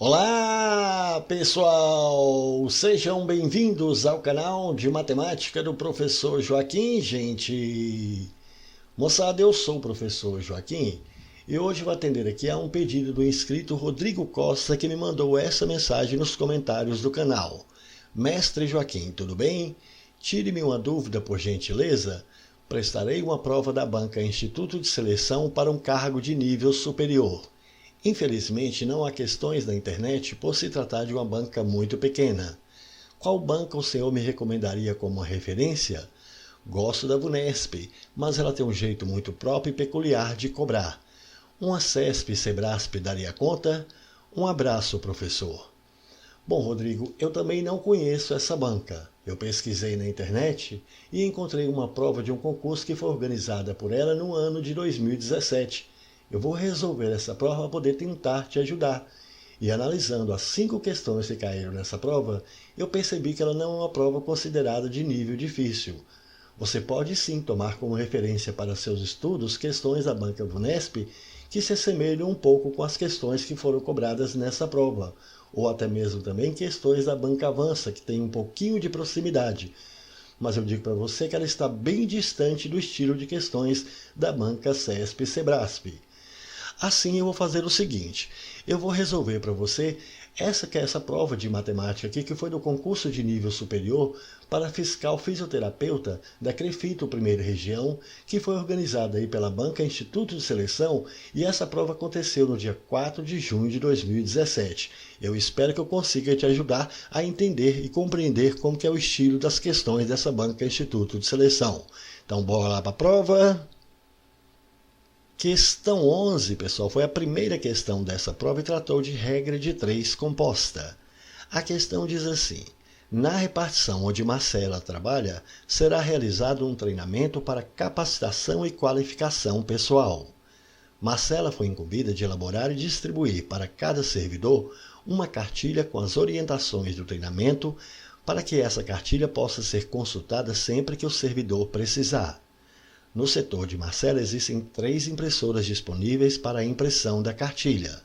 Olá, pessoal! Sejam bem-vindos ao canal de matemática do professor Joaquim, gente! Moçada, eu sou o professor Joaquim e hoje vou atender aqui a um pedido do inscrito Rodrigo Costa que me mandou essa mensagem nos comentários do canal. Mestre Joaquim, tudo bem? Tire-me uma dúvida, por gentileza. Prestarei uma prova da banca Instituto de Seleção para um cargo de nível superior. Infelizmente, não há questões na internet por se tratar de uma banca muito pequena. Qual banca o senhor me recomendaria como uma referência? Gosto da Vunesp, mas ela tem um jeito muito próprio e peculiar de cobrar. Uma CESP Sebrasp daria conta? Um abraço, professor. Bom, Rodrigo, eu também não conheço essa banca. Eu pesquisei na internet e encontrei uma prova de um concurso que foi organizada por ela no ano de 2017. Eu vou resolver essa prova para poder tentar te ajudar. E analisando as 5 questões que caíram nessa prova, eu percebi que ela não é uma prova considerada de nível difícil. Você pode sim tomar como referência para seus estudos questões da banca Vunesp que se assemelham um pouco com as questões que foram cobradas nessa prova, ou até mesmo também questões da banca Avança, que tem um pouquinho de proximidade. Mas eu digo para você que ela está bem distante do estilo de questões da banca CESP Sebrasp. Assim eu vou fazer o seguinte, eu vou resolver para você essa prova de matemática aqui, que foi do concurso de nível superior para fiscal fisioterapeuta da CREFITO Primeira Região, que foi organizada aí pela banca Instituto de Seleção, e essa prova aconteceu no dia 4 de junho de 2017. Eu espero que eu consiga te ajudar a entender e compreender como que é o estilo das questões dessa banca Instituto de Seleção. Então bora lá para a prova. Questão 11, pessoal, foi a primeira questão dessa prova e tratou de regra de 3 composta. A questão diz assim: na repartição onde Marcela trabalha, será realizado um treinamento para capacitação e qualificação pessoal. Marcela foi incumbida de elaborar e distribuir para cada servidor uma cartilha com as orientações do treinamento para que essa cartilha possa ser consultada sempre que o servidor precisar. No setor de Marcela existem 3 impressoras disponíveis para a impressão da cartilha.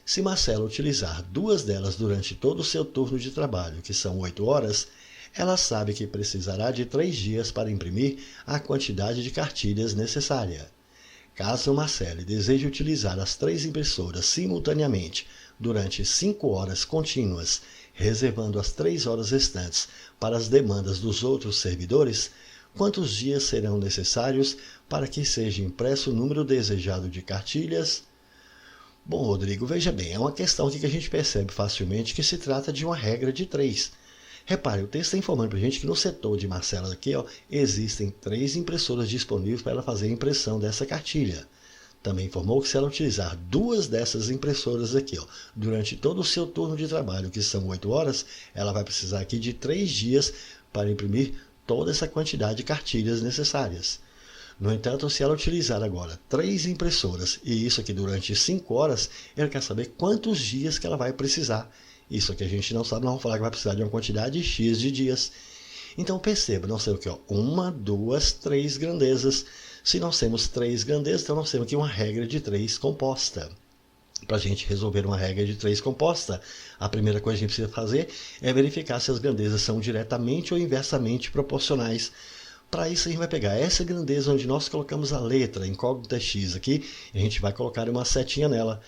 Se Marcela utilizar 2 delas durante todo o seu turno de trabalho, que são 8 horas, ela sabe que precisará de 3 dias para imprimir a quantidade de cartilhas necessária. Caso Marcela deseje utilizar as 3 impressoras simultaneamente durante 5 horas contínuas, reservando as 3 horas restantes para as demandas dos outros servidores, quantos dias serão necessários para que seja impresso o número desejado de cartilhas? Bom, Rodrigo, veja bem, é uma questão aqui que a gente percebe facilmente que se trata de uma regra de 3. Repare, o texto está informando para a gente que no setor de Marcela aqui, existem 3 impressoras disponíveis para ela fazer a impressão dessa cartilha. Também informou que se ela utilizar 2 dessas impressoras aqui, durante todo o seu turno de trabalho, que são 8 horas, ela vai precisar aqui de 3 dias para imprimir toda essa quantidade de cartilhas necessárias. No entanto, se ela utilizar agora 3 impressoras, e isso aqui durante 5 horas, ela quer saber quantos dias que ela vai precisar. Isso aqui a gente não sabe, nós vamos falar que vai precisar de uma quantidade X de dias. Então perceba, nós temos aqui 1, 2, 3 grandezas. Se nós temos 3 grandezas, então nós temos aqui uma regra de 3 composta. Para a gente resolver uma regra de 3 composta, a primeira coisa que a gente precisa fazer é verificar se as grandezas são diretamente ou inversamente proporcionais. Para isso a gente vai pegar essa grandeza onde nós colocamos a letra incógnita x aqui, e a gente vai colocar uma setinha nela.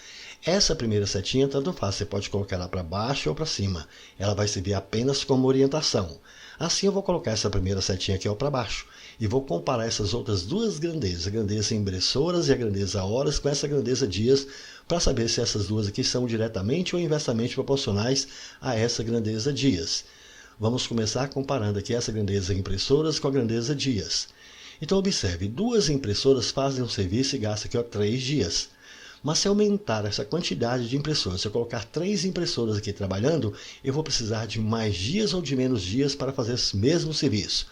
Essa primeira setinha tanto faz, você pode colocar ela para baixo ou para cima. Ela vai servir apenas como orientação. Assim eu vou colocar essa primeira setinha aqui para baixo e vou comparar essas outras 2 grandezas, a grandeza impressoras e a grandeza horas, com essa grandeza dias, para saber se essas 2 aqui são diretamente ou inversamente proporcionais a essa grandeza dias. Vamos começar comparando aqui essa grandeza impressoras com a grandeza dias. Então observe, 2 impressoras fazem um serviço e gastam aqui 3 dias. Mas se aumentar essa quantidade de impressoras, se eu colocar 3 impressoras aqui trabalhando, eu vou precisar de mais dias ou de menos dias para fazer esse mesmo serviço.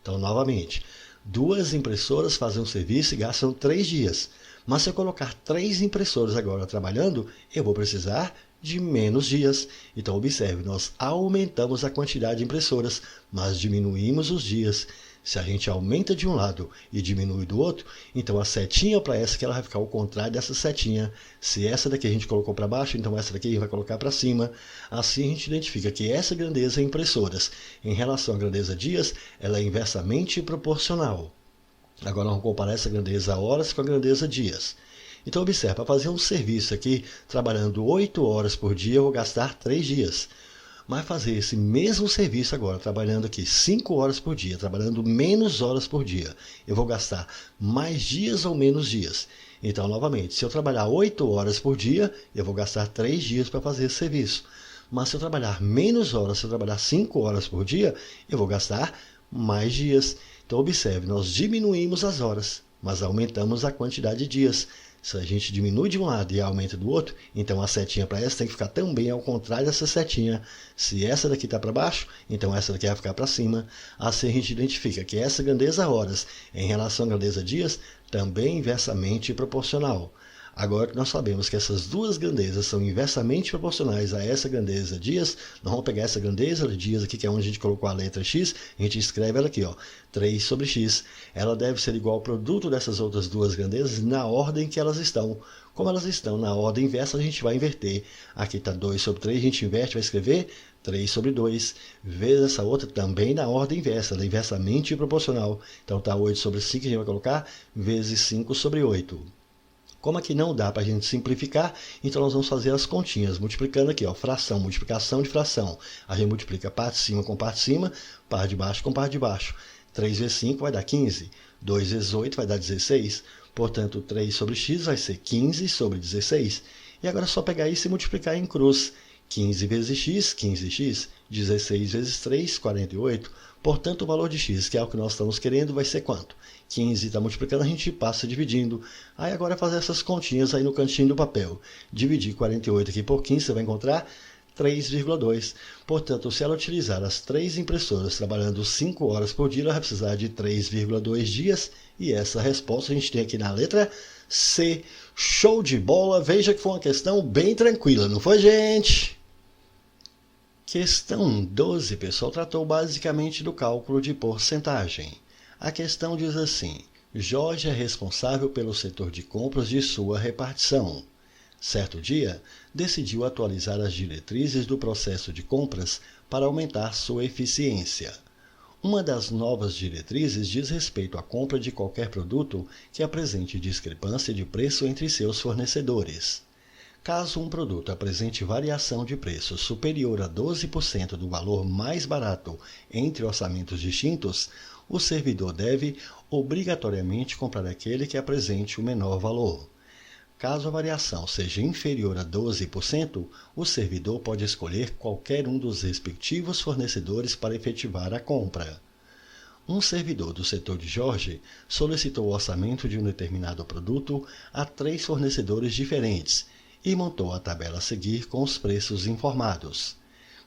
Então, novamente, 2 impressoras fazem um serviço e gastam 3 dias. Mas se eu colocar 3 impressoras agora trabalhando, eu vou precisar de menos dias. Então, observe, nós aumentamos a quantidade de impressoras, mas diminuímos os dias. Se a gente aumenta de um lado e diminui do outro, então a setinha para essa aqui ela vai ficar ao contrário dessa setinha. Se essa daqui a gente colocou para baixo, então essa daqui a gente vai colocar para cima. Assim a gente identifica que essa grandeza em impressoras, em relação à grandeza dias, ela é inversamente proporcional. Agora vamos comparar essa grandeza horas com a grandeza dias. Então observe, para fazer um serviço aqui, trabalhando 8 horas por dia, eu vou gastar 3 dias. Mas fazer esse mesmo serviço agora, trabalhando aqui 5 horas por dia, trabalhando menos horas por dia, eu vou gastar mais dias ou menos dias. Então, novamente, se eu trabalhar 8 horas por dia, eu vou gastar 3 dias para fazer esse serviço. Mas se eu trabalhar menos horas, se eu trabalhar 5 horas por dia, eu vou gastar mais dias. Então, observe, nós diminuímos as horas, mas aumentamos a quantidade de dias. Se a gente diminui de um lado e aumenta do outro, então a setinha para essa tem que ficar também ao contrário dessa setinha. Se essa daqui está para baixo, então essa daqui vai ficar para cima. Assim a gente identifica que essa grandeza horas em relação à grandeza dias também é inversamente proporcional. Agora que nós sabemos que essas duas grandezas são inversamente proporcionais a essa grandeza dias, nós vamos pegar essa grandeza de dias aqui, que é onde a gente colocou a letra x, a gente escreve ela aqui, ó, 3 sobre x. Ela deve ser igual ao produto dessas outras duas grandezas na ordem que elas estão. Como elas estão na ordem inversa, a gente vai inverter. Aqui está 2 sobre 3, a gente inverte, vai escrever 3 sobre 2, vezes essa outra também na ordem inversa, ela é inversamente proporcional. Então está 8 sobre 5, a gente vai colocar vezes 5 sobre 8. Como aqui não dá para a gente simplificar, então nós vamos fazer as continhas, multiplicando aqui, ó, fração, multiplicação de fração. A gente multiplica par de cima com par de cima, par de baixo com par de baixo. 3 vezes 5 vai dar 15, 2 vezes 8 vai dar 16, portanto 3 sobre x vai ser 15 sobre 16. E agora é só pegar isso e multiplicar em cruz. 15 vezes x, 15x, 16 vezes 3, 48. Portanto, o valor de x, que é o que nós estamos querendo, vai ser quanto? 15 está multiplicando, a gente passa dividindo. Aí agora é fazer essas continhas aí no cantinho do papel. Dividir 48 aqui por 15, você vai encontrar 3,2. Portanto, se ela utilizar as 3 impressoras trabalhando 5 horas por dia, ela vai precisar de 3,2 dias. E essa resposta a gente tem aqui na letra C. Show de bola! Veja que foi uma questão bem tranquila, não foi, gente? Questão 12, pessoal, tratou basicamente do cálculo de porcentagem. A questão diz assim: Jorge é responsável pelo setor de compras de sua repartição. Certo dia, decidiu atualizar as diretrizes do processo de compras para aumentar sua eficiência. Uma das novas diretrizes diz respeito à compra de qualquer produto que apresente discrepância de preço entre seus fornecedores. Caso um produto apresente variação de preço superior a 12% do valor mais barato entre orçamentos distintos, o servidor deve obrigatoriamente comprar aquele que apresente o menor valor. Caso a variação seja inferior a 12%, o servidor pode escolher qualquer um dos respectivos fornecedores para efetivar a compra. Um servidor do setor de Jorge solicitou o orçamento de um determinado produto a 3 fornecedores diferentes e montou a tabela a seguir com os preços informados.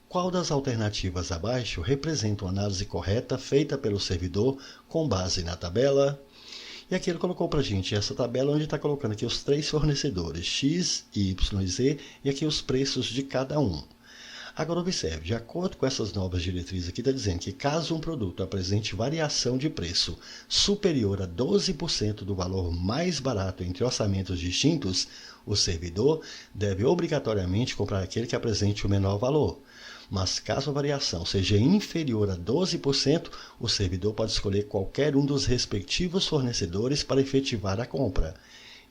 Qual das alternativas abaixo representa uma análise correta feita pelo servidor com base na tabela? E aqui ele colocou para a gente essa tabela onde está colocando aqui os 3 fornecedores, X, Y e Z, e aqui os preços de cada um. Agora observe, de acordo com essas novas diretrizes aqui, está dizendo que caso um produto apresente variação de preço superior a 12% do valor mais barato entre orçamentos distintos, o servidor deve obrigatoriamente comprar aquele que apresente o menor valor. Mas caso a variação seja inferior a 12%, o servidor pode escolher qualquer um dos respectivos fornecedores para efetivar a compra.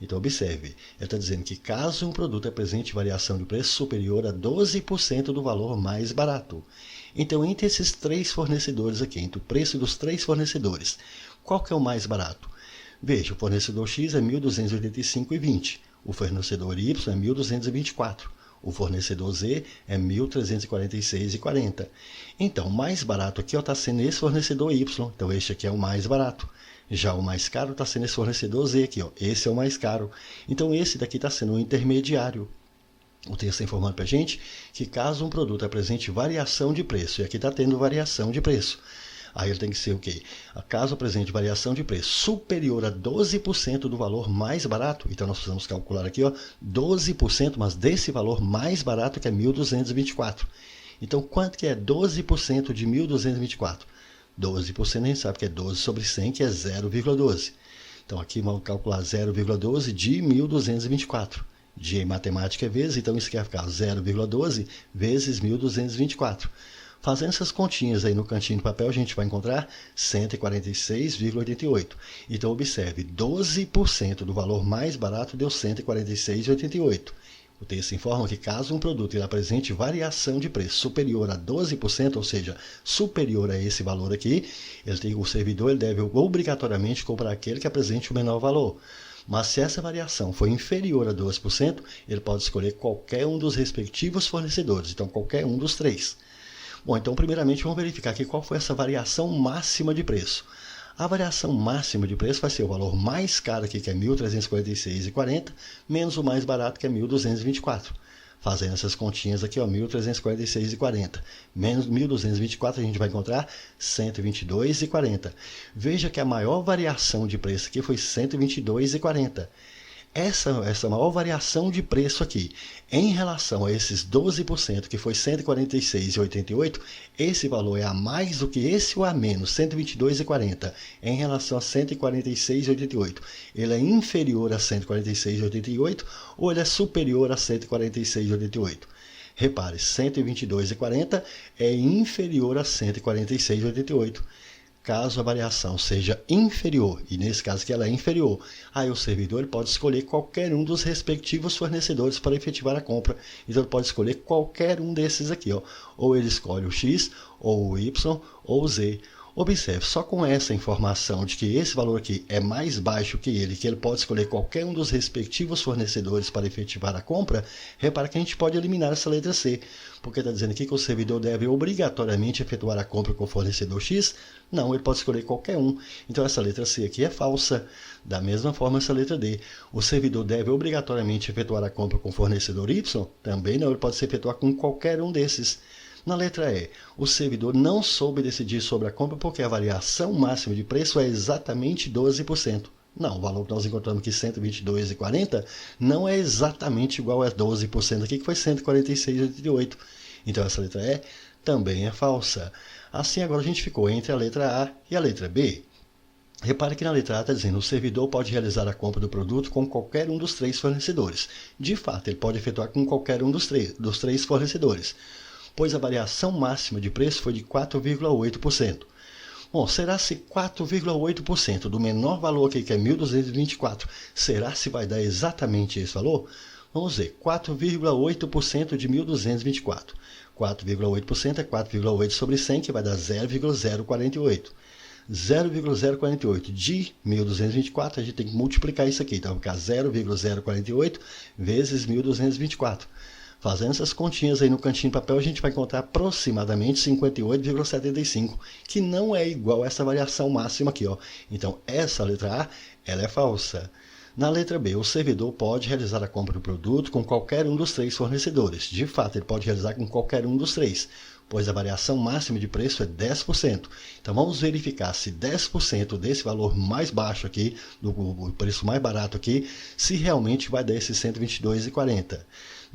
Então, observe, ele está dizendo que caso um produto apresente variação de preço superior a 12% do valor mais barato. Então, entre esses 3 fornecedores aqui, entre o preço dos 3 fornecedores, qual que é o mais barato? Veja, o fornecedor X é R$ 1.285,20, o fornecedor Y é R$ 1.224. O fornecedor Z é R$ 1.346,40. Então, o mais barato aqui está sendo esse fornecedor Y. Então, este aqui é o mais barato. Já o mais caro está sendo esse fornecedor Z aqui. Ó. Esse é o mais caro. Então, esse daqui está sendo o intermediário. O texto está informando para a gente que caso um produto apresente variação de preço, e aqui está tendo variação de preço, aí ele tem que ser o quê? Caso apresente variação de preço superior a 12% do valor mais barato, então nós precisamos calcular aqui, ó, 12%, mas desse valor mais barato que é 1.224. Então, quanto que é 12% de 1.224? 12% a gente sabe que é 12 sobre 100, que é 0,12. Então aqui vamos calcular 0,12 de 1.224. De matemática é vezes, então isso aqui vai ficar 0,12 vezes 1.224. Fazendo essas continhas aí no cantinho do papel, a gente vai encontrar 146,88. Então observe, 12% do valor mais barato deu 146,88. O texto informa que caso um produto ele apresente variação de preço superior a 12%, ou seja, superior a esse valor aqui, o servidor ele deve obrigatoriamente comprar aquele que apresente o menor valor. Mas se essa variação for inferior a 12%, ele pode escolher qualquer um dos respectivos fornecedores, então qualquer um dos três. Bom, então primeiramente vamos verificar aqui qual foi essa variação máxima de preço. A variação máxima de preço vai ser o valor mais caro aqui, que é R$ 1.346,40, menos o mais barato, que é R$ 1.224. Fazendo essas continhas aqui, R$ 1.346,40. Menos 1.224, a gente vai encontrar R$ 122,40. Veja que a maior variação de preço aqui foi R$ 122,40. Essa maior variação de preço aqui, em relação a esses 12%, que foi 146,88, esse valor é a mais do que esse ou a menos, 122,40, em relação a 146,88. Ele é inferior a 146,88 ou ele é superior a 146,88? Repare, 122,40 é inferior a 146,88. Caso a variação seja inferior, e nesse caso que ela é inferior, aí o servidor pode escolher qualquer um dos respectivos fornecedores para efetivar a compra. Então ele pode escolher qualquer um desses aqui, ó. Ou ele escolhe o X, ou o Y, ou o Z. Observe, só com essa informação de que esse valor aqui é mais baixo que ele pode escolher qualquer um dos respectivos fornecedores para efetivar a compra, repara que a gente pode eliminar essa letra C, porque está dizendo aqui que o servidor deve obrigatoriamente efetuar a compra com o fornecedor X. Não, ele pode escolher qualquer um. Então essa letra C aqui é falsa. Da mesma forma essa letra D. O servidor deve obrigatoriamente efetuar a compra com o fornecedor Y? Também não, ele pode se efetuar com qualquer um desses. Na letra E, o servidor não soube decidir sobre a compra porque a variação máxima de preço é exatamente 12%. Não, o valor que nós encontramos aqui, 122,40, não é exatamente igual a 12% aqui, que foi 146,88. Então essa letra E também é falsa. Assim, agora a gente ficou entre a letra A e a letra B. Repare que na letra A está dizendo que o servidor pode realizar a compra do produto com qualquer um dos três fornecedores. De fato, ele pode efetuar com qualquer um dos três fornecedores, pois a variação máxima de preço foi de 4,8%. Bom, será se 4,8% do menor valor aqui, que é 1.224, será se vai dar exatamente esse valor? Vamos ver, 4,8% de 1.224. 4,8% é 4,8 sobre 100, que vai dar 0,048. 0,048 de 1.224, a gente tem que multiplicar isso aqui. Então vai ficar 0,048 vezes 1.224. Fazendo essas continhas aí no cantinho do papel, a gente vai encontrar aproximadamente 58,75, que não é igual a essa variação máxima aqui, ó. Então, essa letra A, ela é falsa. Na letra B, o servidor pode realizar a compra do produto com qualquer um dos três fornecedores. De fato, ele pode realizar com qualquer um dos três, pois a variação máxima de preço é 10%. Então, vamos verificar se 10% desse valor mais baixo aqui, do preço mais barato aqui, se realmente vai dar esse 122,40.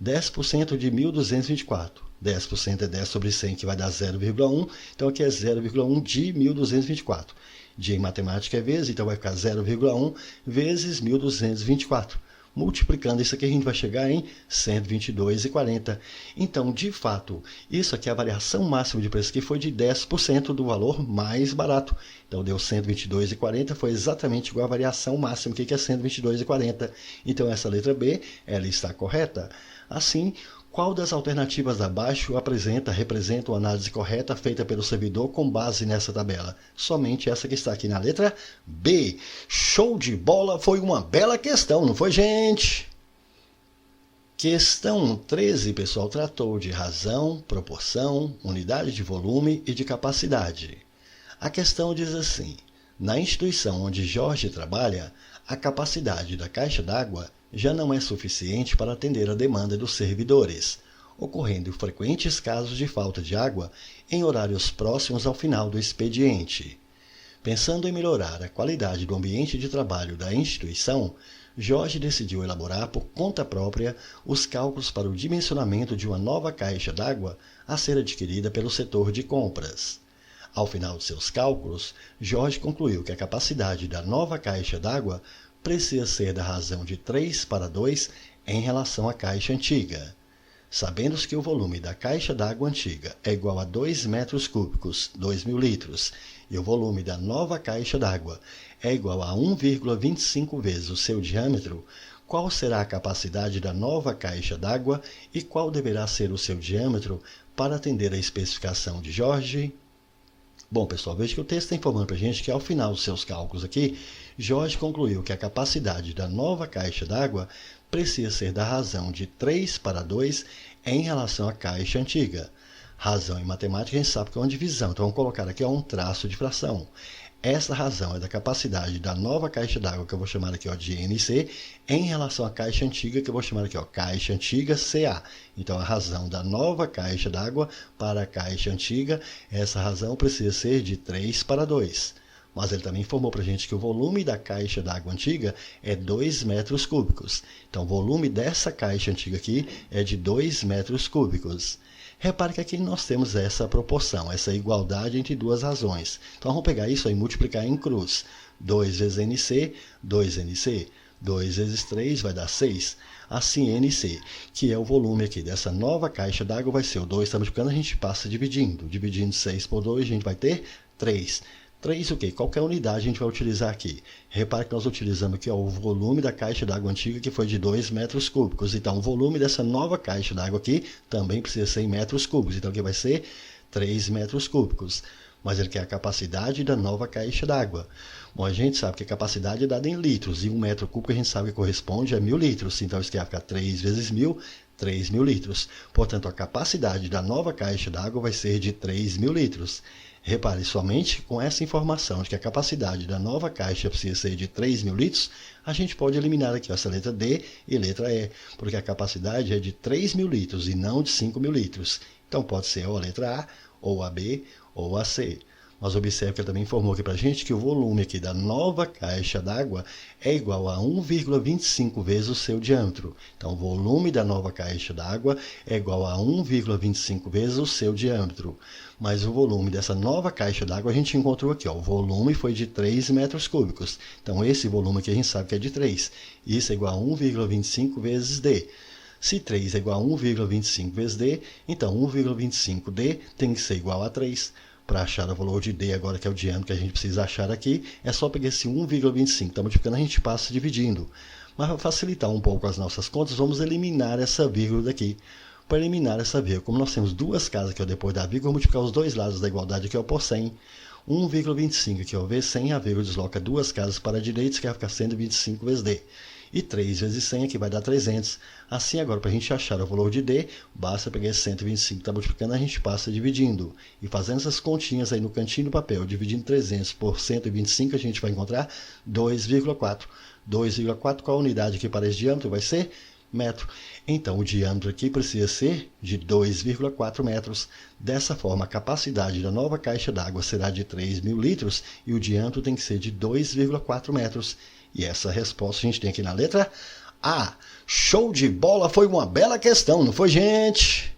10% de 1.224. 10% é 10 sobre 100, que vai dar 0,1. Então, aqui é 0,1 de 1.224. De em matemática é vezes, então vai ficar 0,1 vezes 1.224. Multiplicando isso aqui, a gente vai chegar em 122,40. Então, de fato, isso aqui, a variação máxima de preço aqui foi de 10% do valor mais barato. Então, deu 122,40, foi exatamente igual à variação máxima aqui, que é 122,40. Então, essa letra B, ela está correta. Assim, qual das alternativas abaixo representa uma análise correta feita pelo servidor com base nessa tabela? Somente essa que está aqui na letra B. Show de bola! Foi uma bela questão, não foi, gente? Questão 13, pessoal, tratou de razão, proporção, unidade de volume e de capacidade. A questão diz assim: na instituição onde Jorge trabalha, a capacidade da caixa d'água já não é suficiente para atender a demanda dos servidores, ocorrendo frequentes casos de falta de água em horários próximos ao final do expediente. Pensando em melhorar a qualidade do ambiente de trabalho da instituição, Jorge decidiu elaborar por conta própria os cálculos para o dimensionamento de uma nova caixa d'água a ser adquirida pelo setor de compras. Ao final de seus cálculos, Jorge concluiu que a capacidade da nova caixa d'água precisa ser da razão de 3 para 2 em relação à caixa antiga. Sabendo-se que o volume da caixa d'água antiga é igual a 2 metros cúbicos, 2.000 litros, e o volume da nova caixa d'água é igual a 1,25 vezes o seu diâmetro, qual será a capacidade da nova caixa d'água e qual deverá ser o seu diâmetro para atender à especificação de Jorge? Bom, pessoal, veja que o texto está informando para a gente que ao final dos seus cálculos aqui, Jorge concluiu que a capacidade da nova caixa d'água precisa ser da razão de 3 para 2 em relação à caixa antiga. Razão em matemática a gente sabe que é uma divisão, então vamos colocar aqui um traço de fração. Essa razão é da capacidade da nova caixa d'água, que eu vou chamar aqui de NC, em relação à caixa antiga, que eu vou chamar aqui caixa antiga CA. Então, a razão da nova caixa d'água para a caixa antiga, essa razão precisa ser de 3 para 2. Mas ele também informou para a gente que o volume da caixa d'água antiga é 2 metros cúbicos. Então, o volume dessa caixa antiga aqui é de 2 metros cúbicos. Repare que aqui nós temos essa proporção, essa igualdade entre duas razões. Então, vamos pegar isso e multiplicar em cruz. 2 vezes NC, 2NC. 2 vezes 3 vai dar 6. Assim, NC, que é o volume aqui dessa nova caixa d'água, vai ser o 2, está multiplicando, a gente passa dividindo. Dividindo 6 por 2, a gente vai ter 3. 3 o quê? Qualquer unidade a gente vai utilizar aqui. Repare que nós utilizamos aqui o volume da caixa d'água antiga, que foi de 2 metros cúbicos. Então, o volume dessa nova caixa d'água aqui também precisa ser em metros cúbicos. Então, aqui vai ser 3 metros cúbicos. Mas ele quer a capacidade da nova caixa d'água. Bom, a gente sabe que a capacidade é dada em litros. E 1 metro cúbico a gente sabe que corresponde a 1.000 litros. Então, isso aqui vai ficar 3 vezes 1.000, 3.000 litros. Portanto, a capacidade da nova caixa d'água vai ser de 3.000 litros. Repare, somente com essa informação de que a capacidade da nova caixa precisa ser de 3.000 litros, a gente pode eliminar aqui essa letra D e letra E, porque a capacidade é de 3.000 litros e não de 5.000 litros. Então pode ser ou a letra A, ou a B, ou a C. Mas observe que ele também informou aqui para a gente que o volume aqui da nova caixa d'água é igual a 1,25 vezes o seu diâmetro. Então, o volume da nova caixa d'água é igual a 1,25 vezes o seu diâmetro. Mas o volume dessa nova caixa d'água a gente encontrou aqui. O volume foi de 3 metros cúbicos. Então, esse volume aqui a gente sabe que é de 3. Isso é igual a 1,25 vezes D. Se 3 é igual a 1,25 vezes D, então 1,25D tem que ser igual a 3. Para achar o valor de D agora, que é o diâmetro que a gente precisa achar aqui, é só pegar esse 1,25. Está multiplicando, a gente passa dividindo. Mas para facilitar um pouco as nossas contas, vamos eliminar essa vírgula daqui. Para eliminar essa vírgula, como nós temos duas casas aqui depois da vírgula, vamos multiplicar os dois lados da igualdade aqui por 100. 1,25 aqui, vezes 100, a vírgula desloca duas casas para a direita, que vai ficar 125 vezes D. E 3 vezes 100 aqui vai dar 300. Assim, agora, para a gente achar o valor de D, basta pegar esse 125 que está multiplicando, a gente passa dividindo. E fazendo essas continhas aí no cantinho do papel, dividindo 300 por 125, a gente vai encontrar 2,4. 2,4, qual a unidade aqui para esse diâmetro? Vai ser metro. Então, o diâmetro aqui precisa ser de 2,4 metros. Dessa forma, a capacidade da nova caixa d'água será de 3.000 litros e o diâmetro tem que ser de 2,4 metros. E essa resposta a gente tem aqui na letra A. Show de bola! Foi uma bela questão, não foi, gente?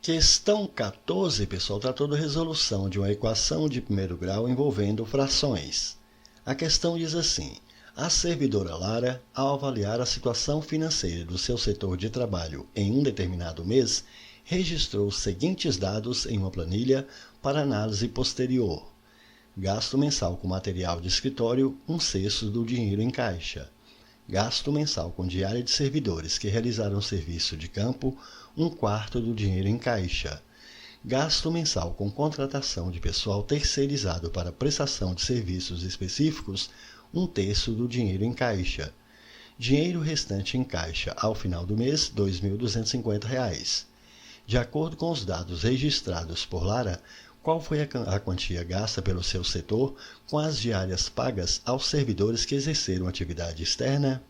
Questão 14, pessoal, tratou da resolução de uma equação de primeiro grau envolvendo frações. A questão diz assim: a servidora Lara, ao avaliar a situação financeira do seu setor de trabalho em um determinado mês, registrou os seguintes dados em uma planilha para análise posterior. Gasto mensal com material de escritório, 1/6 do dinheiro em caixa. Gasto mensal com diária de servidores que realizaram serviço de campo, 1/4 do dinheiro em caixa. Gasto mensal com contratação de pessoal terceirizado para prestação de serviços específicos, 1/3 do dinheiro em caixa. Dinheiro restante em caixa ao final do mês, R$ 2.250. De acordo com os dados registrados por Lara, qual foi a quantia gasta pelo seu setor com as diárias pagas aos servidores que exerceram atividade externa?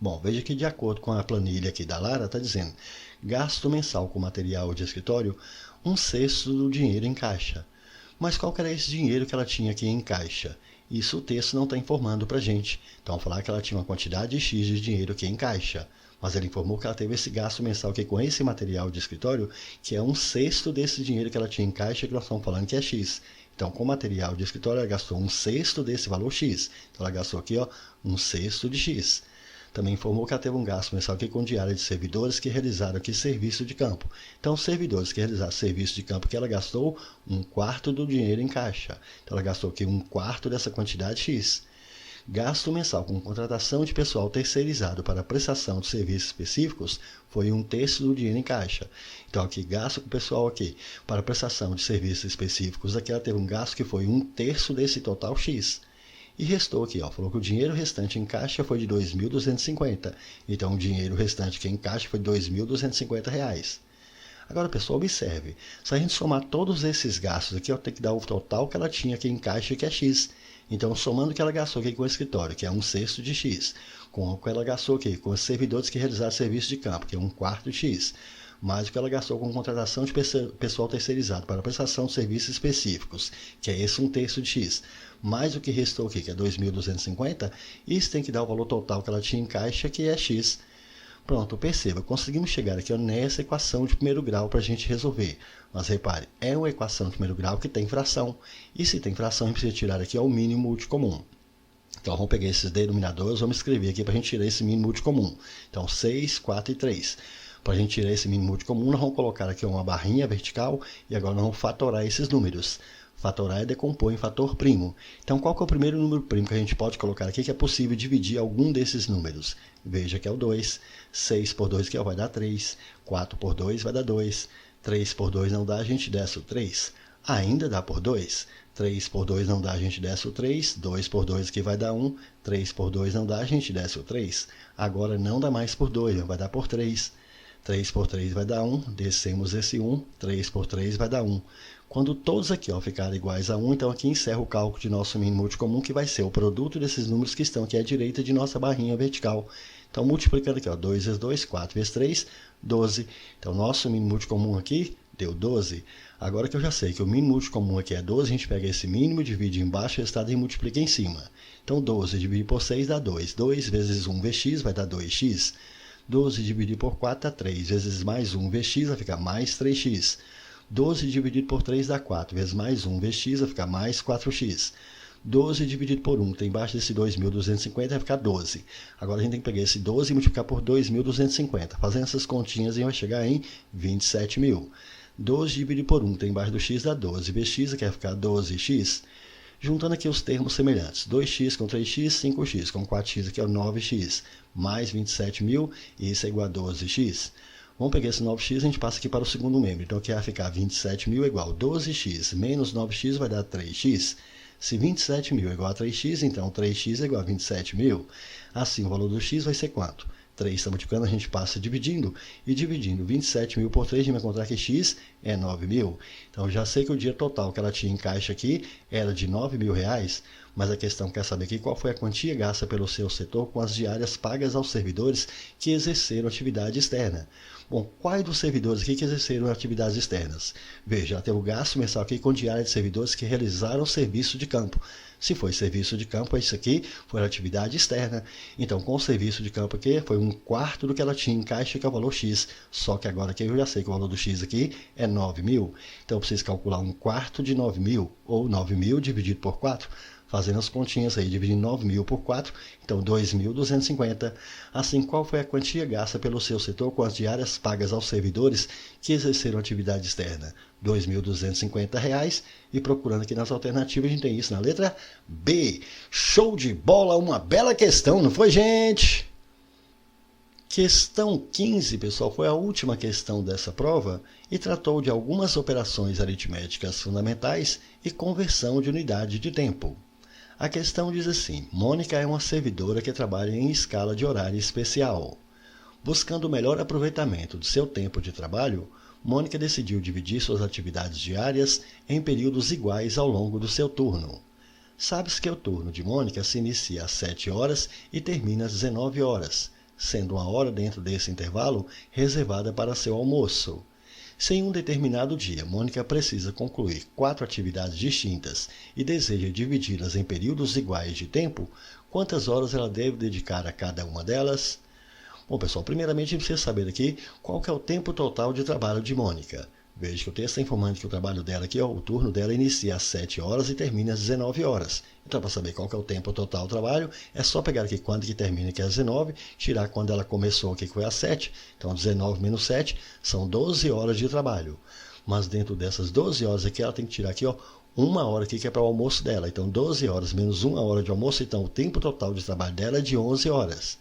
Bom, veja que de acordo com a planilha aqui da Lara, está dizendo gasto mensal com material de escritório, 1/6 do dinheiro em caixa. Mas qual que era esse dinheiro que ela tinha aqui em caixa? Isso o texto não está informando para a gente. Então, vamos falar que ela tinha uma quantidade X de dinheiro aqui em caixa. mas ela informou que ela teve esse gasto mensal aqui com esse material de escritório, que é 1/6 desse dinheiro que ela tinha em caixa, que nós estamos falando que é X. Então, com material de escritório, ela gastou 1/6 desse valor X. Então, ela gastou aqui, ó, 1/6 de X. Também informou que ela teve um gasto mensal aqui com diária de servidores que realizaram aqui serviço de campo. Então, os servidores que realizaram serviço de campo, que ela gastou 1/4 do dinheiro em caixa. Então, ela gastou aqui 1/4 dessa quantidade X. Gasto mensal com contratação de pessoal terceirizado para prestação de serviços específicos foi 1/3 do dinheiro em caixa. Então, aqui, gasto com pessoal aqui para prestação de serviços específicos, aqui ela teve um gasto que foi 1/3 desse total X. E restou aqui, ó, falou que o dinheiro restante em caixa foi de R$ 2.250. Então, o dinheiro restante que em caixa foi de R$ 2.250. Agora, pessoal, observe. Se a gente somar todos esses gastos aqui, ó, tem que dar o total que ela tinha aqui em caixa, que é X. Então, somando o que ela gastou aqui com o escritório, que é 1/6 de X, com o que ela gastou aqui com os servidores que realizaram serviço de campo, que é 1/4 de X, mais o que ela gastou com contratação de pessoal terceirizado para prestação de serviços específicos, que é esse 1/3 de X, mais o que restou aqui, que é 2.250, isso tem que dar o valor total que ela tinha em caixa, que é X. Pronto, perceba, conseguimos chegar aqui, ó, nessa equação de primeiro grau para a gente resolver. Mas repare, é uma equação de primeiro grau que tem fração. E se tem fração, a gente precisa tirar aqui ó, o mínimo múltiplo comum. Então, vamos pegar esses denominadores, vamos escrever aqui para a gente tirar esse mínimo múltiplo comum. Então, 6, 4 e 3. Para a gente tirar esse mínimo múltiplo comum, nós vamos colocar aqui uma barrinha vertical e agora nós vamos fatorar esses números. Fatorar é decompor em fator primo. Então, qual que é o primeiro número primo que a gente pode colocar aqui que é possível dividir algum desses números? Veja que é o 2. 6 por 2 que vai dar 3. 4 por 2 vai dar 2. 3 por 2 não dá, a gente desce o 3. Ainda dá por 2. 3 por 2 não dá, a gente desce o 3. 2 por 2 que vai dar 1. 3 por 2 não dá, a gente desce o 3. Agora não dá mais por 2, vai dar por 3. 3 por 3 vai dar 1. Descemos esse 1. 3 por 3 vai dar 1. Quando todos aqui ó, ficarem iguais a 1, então aqui encerra o cálculo de nosso mínimo múltiplo comum, que vai ser o produto desses números que estão aqui à direita de nossa barrinha vertical. Então, multiplicando aqui, ó, 2 vezes 2, 4 vezes 3, 12. Então, nosso mínimo múltiplo comum aqui deu 12. Agora que eu já sei que o mínimo múltiplo comum aqui é 12, a gente pega esse mínimo, divide embaixo o resultado e multiplica em cima. Então, 12 dividido por 6 dá 2. 2 vezes 1 vezes x vai dar 2x. 12 dividido por 4 dá 3. Vezes mais 1 vezes x vai ficar mais 3x. 12 dividido por 3 dá 4, vezes mais 1 vezes x vai ficar mais 4x. 12 dividido por 1, tem embaixo desse 2.250 vai ficar 12. Agora a gente tem que pegar esse 12 e multiplicar por 2.250. Fazendo essas continhas, a gente vai chegar em 27.000. 12 dividido por 1, tem embaixo do x dá 12, vezes x vai ficar 12x. Juntando aqui os termos semelhantes, 2x com 3x, 5x, com 4x aqui é o 9x, mais 27.000, e isso é igual a 12x. Vamos pegar esse 9x e a gente passa aqui para o segundo membro. Então, aqui vai ficar 27.000 igual a 12x menos 9x vai dar 3x. Se 27.000 é igual a 3x, então 3x é igual a 27.000. Assim, o valor do x vai ser quanto? 3 está multiplicando, a gente passa dividindo. E dividindo 27.000 por 3, a gente vai encontrar que x é 9.000. Então, já sei que o dia total que ela tinha em caixa aqui era de R$9.000. Mas a questão quer saber aqui qual foi a quantia gasta pelo seu setor com as diárias pagas aos servidores que exerceram atividade externa. Bom, quais dos servidores aqui que exerceram atividades externas? Veja, tem o gasto mensal aqui com diária de servidores que realizaram serviço de campo. Se foi serviço de campo, isso aqui foi atividade externa. Então, com o serviço de campo aqui, foi 1/4 do que ela tinha em caixa, que é o valor X. Só que agora aqui eu já sei que o valor do X aqui é 9.000. Então, eu preciso calcular 1/4 de 9.000, ou 9.000 dividido por 4. Fazendo as continhas aí, dividindo 9.000 por 4, então 2.250. Assim, qual foi a quantia gasta pelo seu setor com as diárias pagas aos servidores que exerceram atividade externa? R$ 2.250. E procurando aqui nas alternativas, a gente tem isso na letra B. Show de bola, uma bela questão, não foi, gente? Questão 15, pessoal, foi a última questão dessa prova e tratou de algumas operações aritméticas fundamentais e conversão de unidade de tempo. A questão diz assim: Mônica é uma servidora que trabalha em escala de horário especial. Buscando o melhor aproveitamento do seu tempo de trabalho, Mônica decidiu dividir suas atividades diárias em períodos iguais ao longo do seu turno. Sabe-se que o turno de Mônica se inicia às 7 horas e termina às 19 horas, sendo uma hora dentro desse intervalo reservada para seu almoço. Se em um determinado dia Mônica precisa concluir 4 atividades distintas e deseja dividi-las em períodos iguais de tempo, quantas horas ela deve dedicar a cada uma delas? Bom, pessoal, primeiramente a gente precisa saber aqui qual que é o tempo total de trabalho de Mônica. Veja que o texto está informando que o trabalho dela aqui, o turno dela inicia às 7 horas e termina às 19 horas. Então, para saber qual que é o tempo total do trabalho, é só pegar aqui quando que termina, que é às 19, tirar quando ela começou, que foi às 7. Então, 19 menos 7 são 12 horas de trabalho. Mas dentro dessas 12 horas aqui, ela tem que tirar aqui, uma hora aqui que é para o almoço dela. Então, 12 horas menos uma hora de almoço, então o tempo total de trabalho dela é de 11 horas.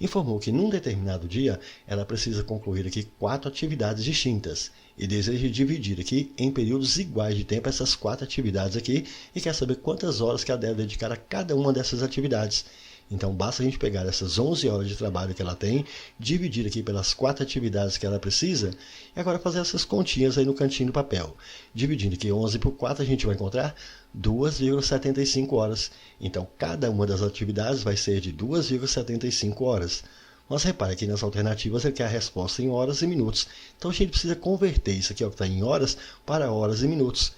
Informou que num determinado dia ela precisa concluir aqui 4 atividades distintas e deseja dividir aqui em períodos iguais de tempo essas 4 atividades aqui e quer saber quantas horas que ela deve dedicar a cada uma dessas atividades. Então basta a gente pegar essas 11 horas de trabalho que ela tem, dividir aqui pelas 4 atividades que ela precisa e agora fazer essas continhas aí no cantinho do papel. Dividindo aqui 11 por 4 a gente vai encontrar 2,75 horas. Então cada uma das atividades vai ser de 2,75 horas. Mas repare aqui nas alternativas ele quer a resposta em horas e minutos. Então a gente precisa converter isso aqui que está em horas para horas e minutos.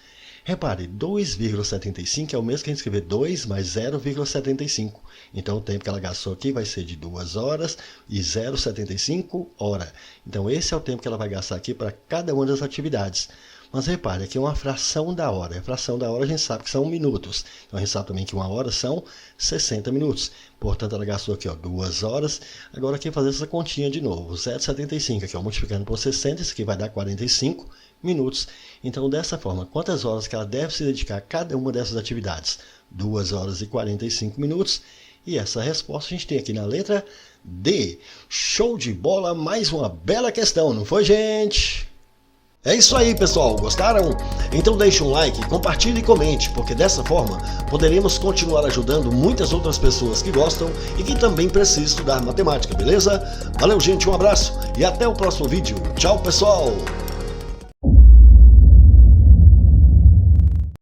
Repare, 2,75 é o mesmo que a gente escrever 2 mais 0,75. Então o tempo que ela gastou aqui vai ser de 2 horas e 0,75 hora. Então esse é o tempo que ela vai gastar aqui para cada uma das atividades. Mas repare, aqui é uma fração da hora. A fração da hora a gente sabe que são minutos. Então a gente sabe também que uma hora são 60 minutos. Portanto, ela gastou aqui 2 horas. Agora aqui fazer essa continha de novo. 0,75 aqui, multiplicando por 60, isso aqui vai dar 45 minutos. Então, dessa forma, quantas horas que ela deve se dedicar a cada uma dessas atividades? 2 horas e 45 minutos. E essa resposta a gente tem aqui na letra D. Show de bola, mais uma bela questão, não foi, gente? É isso aí, pessoal. Gostaram? Então deixe um like, compartilhe e comente, porque dessa forma poderemos continuar ajudando muitas outras pessoas que gostam e que também precisam estudar matemática, beleza? Valeu, gente, um abraço e até o próximo vídeo. Tchau, pessoal!